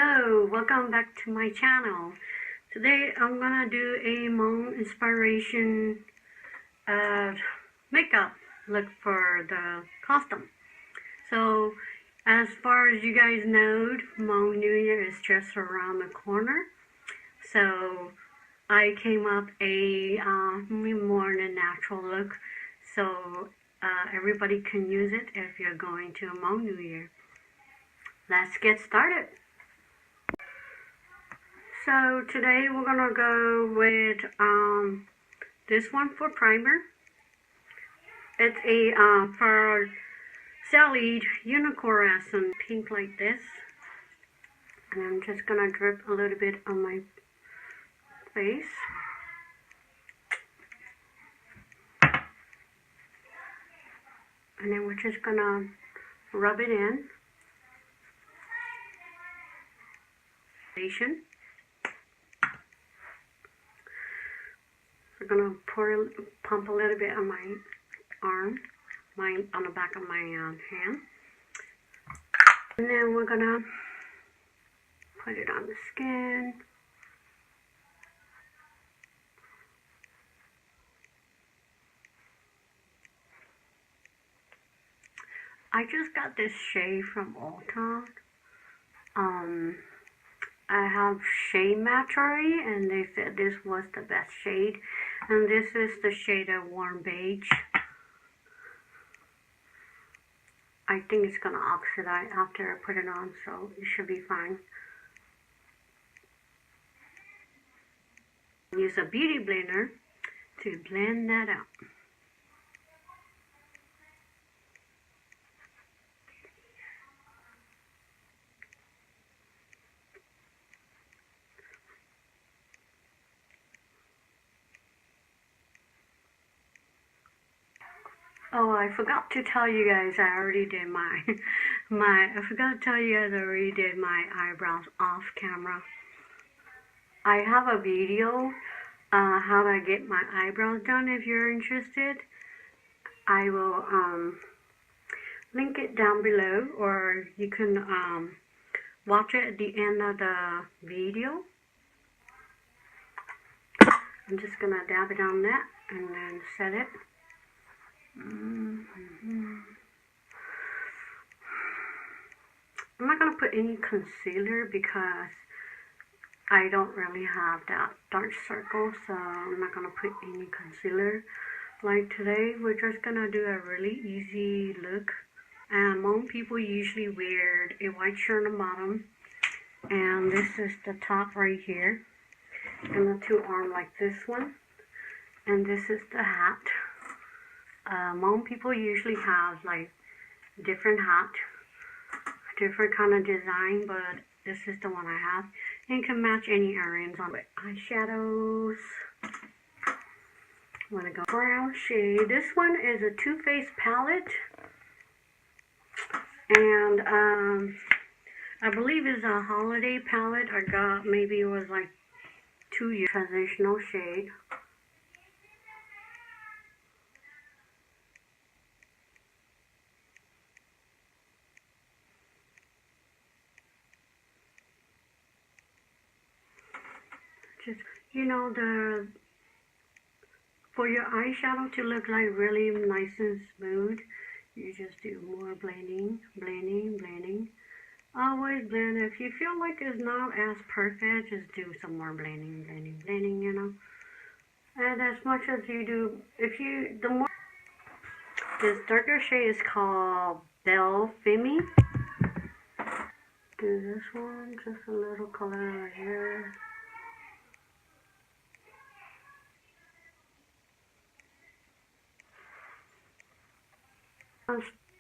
Hello, welcome back to my channel. Today I'm gonna do a Hmong inspiration makeup look for the costume. So as far as you guys know, Hmong New Year is just around the corner. So I came up a more than natural look, so everybody can use it if you're going to Hmong New Year. Let's get started. So today we're gonna go with this one for primer. It's a Farsali unicorn essence, pink like this, and I'm just gonna drip a little bit on my face. And then we're just gonna rub it in. We're gonna pump a little bit on my arm, on the back of my hand, and then we're gonna put it on the skin. I just got this shade from Ulta. I have shade match already, and they said this was the best shade, and this is the shade of warm beige. I think it's gonna oxidize after I put it on, so it should be fine. Use a beauty blender to blend that out. Oh, I forgot to tell you guys I already did I forgot to tell you guys I already did my eyebrows off camera. I have a video how to get my eyebrows done. If you're interested, I will link it down below, or you can watch it at the end of the video. I'm just gonna dab it on that and then set it. I'm not going to put any concealer because I don't really have that dark circle, so I'm not going to put any concealer. Like today, we're just going to do a really easy look. And Hmong people usually wear a white shirt on the bottom, and this is the top right here, and the two arms like this one, and this is the hat. Hmong people usually have like different hat, different kind of design, but this is the one I have. And you can match any earrings on it. Eyeshadows. I'm gonna go brown shade. This one is a Too Faced palette, and I believe it's a holiday palette. I got, maybe it was like 2 years. Transitional shade. Just, you know, for your eyeshadow to look like really nice and smooth, you just do more blending. Always blend. If you feel like it's not as perfect, just do some more blending, you know. And as much as you do, the more, this darker shade is called Belle Femme. Do this one, just a little color right here.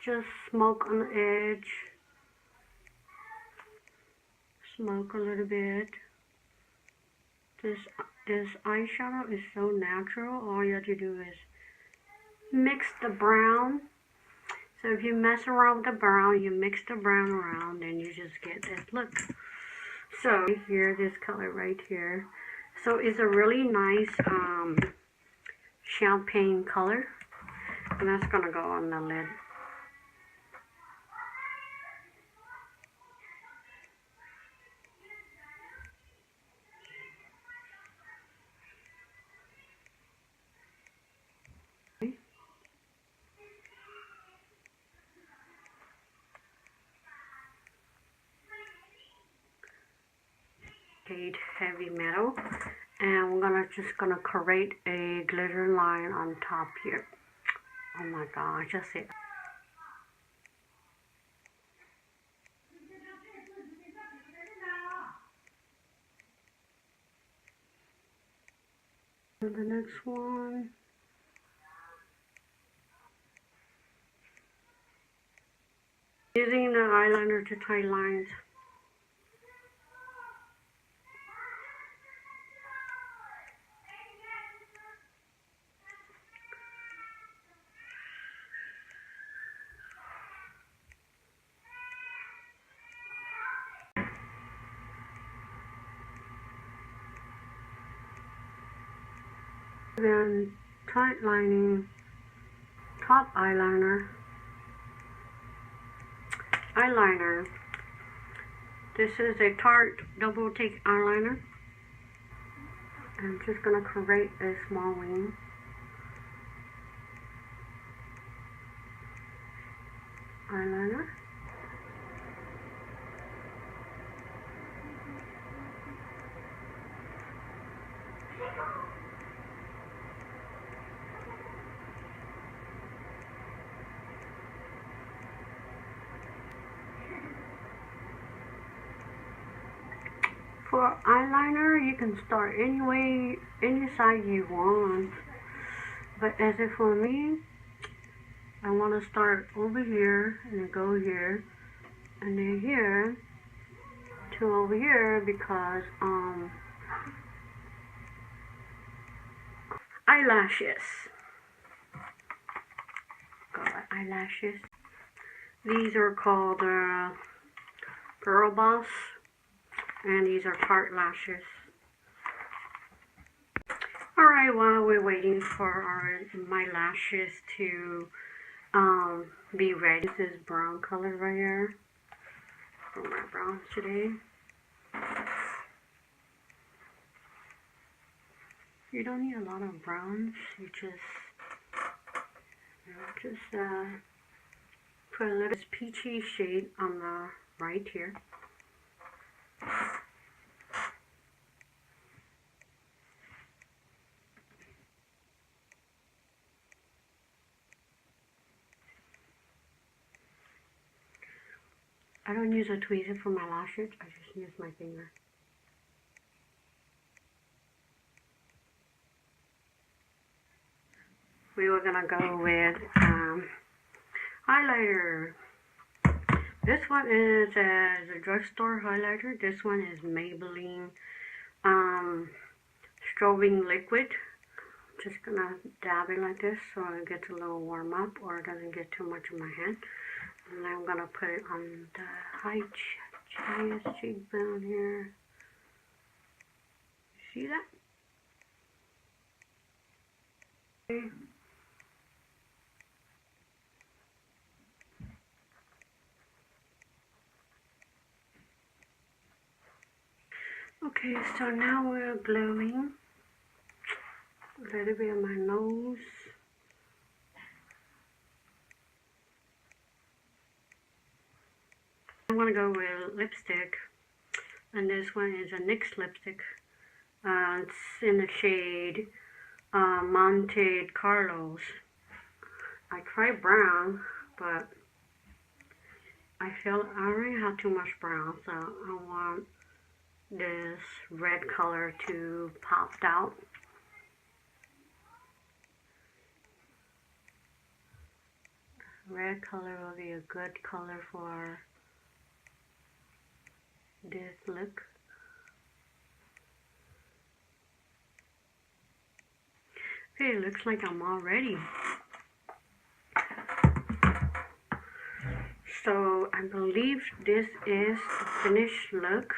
Just smoke on the edge, smoke a little bit. This eyeshadow is so natural. All you have to do is mix the brown. So if you mess around with the brown, you mix the brown around, and you just get this look. So here, this color right here. So it's a really nice champagne color. And that's gonna go on the lid. Decay Heavy Metal, and we're just gonna create a glitter line on top here. Oh my gosh, that's it. And the next one. Using the eyeliner to tie lines. Then tight lining, top eyeliner, eyeliner. This is a Tart double take eyeliner. I'm just gonna create a small wing. Eyeliner. For eyeliner, you can start any side you want. But as if for me, I want to start over here and then go here and then here to over here because eyelashes. Got eyelashes. These are called Girl Boss. And these are Tart lashes. Alright, while we're waiting for my lashes to be ready, this is brown color right here for my brows today. You don't need a lot of browns, you just put a little peachy shade on the right here. I don't use a tweezer for my lashes, I just use my finger. We were gonna go with highlighter. This one is a drugstore highlighter. This one is Maybelline strobing liquid. Just gonna dab it like this so it gets a little warm up or it doesn't get too much in my hand. And then I'm gonna put it on the highest cheekbone here. See that? Okay. Okay, so now we're gluing a little bit on my nose. I'm gonna go with lipstick, and this one is a NYX lipstick. It's in the shade Monte Carlos. I tried brown, but I feel I already have too much brown, so I want this red color to pop out. Red color will be a good color for this look. Okay, it looks like I'm all ready. So I believe this is the finished look.